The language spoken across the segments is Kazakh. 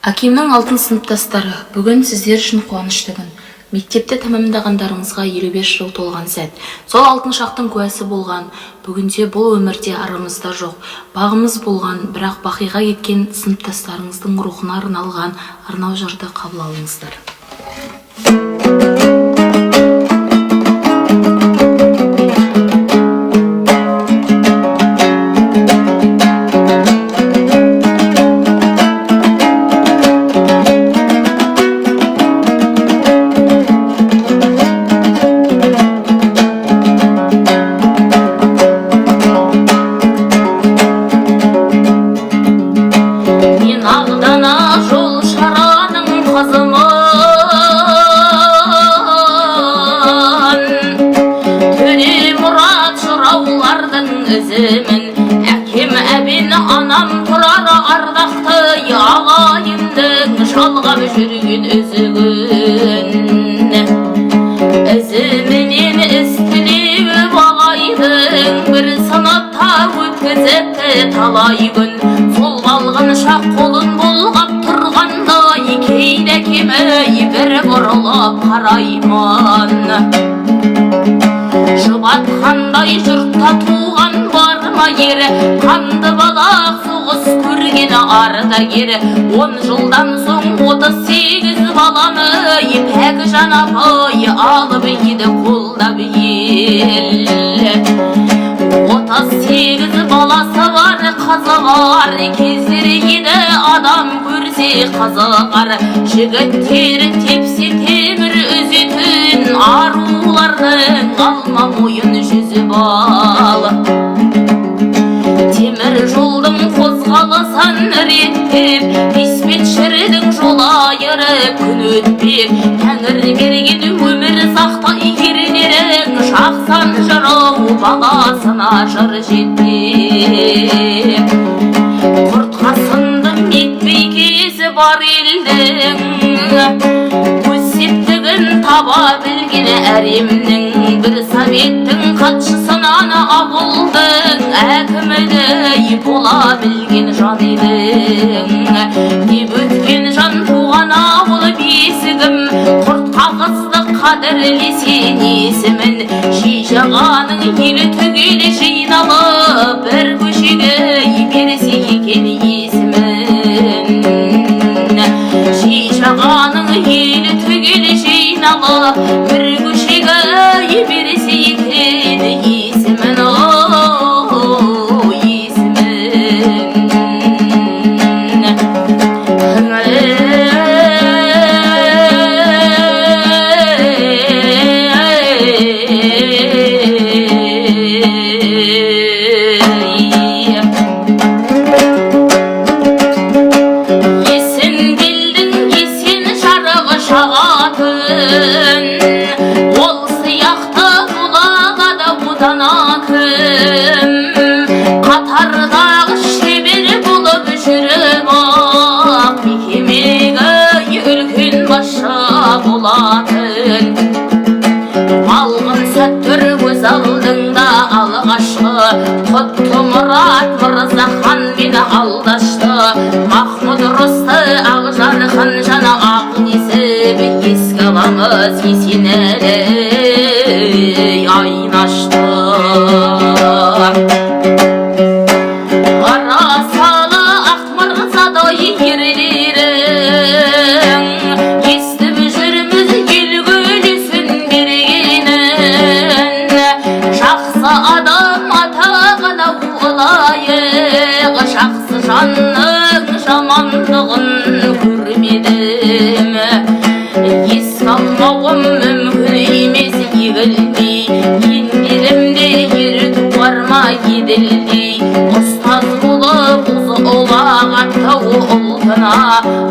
Акимнің алтын сыныптастары, бүгін сіздер үшін қуанышты күн. Мектепті тәмамдағандарыңызға 55 жыл толған сәт. Сол алтын шақтың куәсі болған. Бүгінде бұл өмірде арамызда жоқ. Бағымыз болған, бірақ бақиға кеткен сыныптастарыңыздың рухына арналған арнау жырды қабыл алыңыздар. Әкем әбен анам тұрар ардақты ағайындың жалғап жүрген үзігін. Ізіменен істілеу балайдың бір сыныпта өткізіпті талай күн. Сол балғын шақ қолын болғап тұрғандай кейде кемей бір бұрылып қараймын. Жұбатқандай жұртта туған бар ма ері, қанды балақ соғыс көрген ардагері. 10 жылдан соң 38 баланы пәк жан апай алып еді қолдап ел. 38 баласы бар, қызы бар, кездері еді адам көрсе қызығар. Жігіттері тепсе темір үзетін, арулардың алма мойын жүзі бал. Темір жолдың қозғалысын реттеп, диспетчердің жол айырып күн өтпек. Тәңір берген өмір сақтай ерлерің, шақсан жырау баласына жыр жетпек. Құртқа сынды медбикесі бар елдің, өсептігін таба білген әремнің. Бір советтің қатшысынан ауылдың әкіміді бола білген жан едің. Деп өткен жан туған ауыл бесігім, құртқа қызды қадірлесен есімін. Шейжағаның елі түгелі жиналып, бір көшеге берсе екен есімін. Шейжағаның елі түгелі жиналып, бір көшеге берсе екен есімін. Қатардағы шебер болып жүріп ақ, мекемеге үлкен басшы болатын. Алғын сәттір өз алдыңда алғашқы, Құттымұрат Мырзахан мені алдашты. Махмұд Росты Ақжархан жана Ақнесіп, еске аламыз есенәлі айнашты. Арасалы Ақмырзадай ерлерің, естіп жүрміз ел көлесін бергенін. Жақсы адам атағына олайық, жақсы жанның жамандығын көрмедім. Еске алмауым мүмкін емес егілмей, ендерімде ер туар ма еділдей. Ұстаз болып ұзы ұлағаттау ұлтына,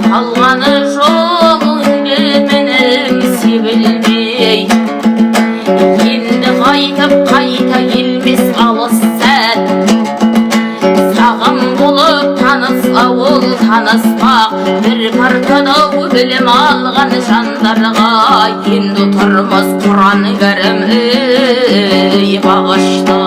қалғаны жоқ өлімінің себілмей. Енді қайтып қайта келмес алыс сәт, сағым болып таныс ауыл таныспақ. Бір партада білім алған жандарға енді тұрмыз Құран кәрім бағышты.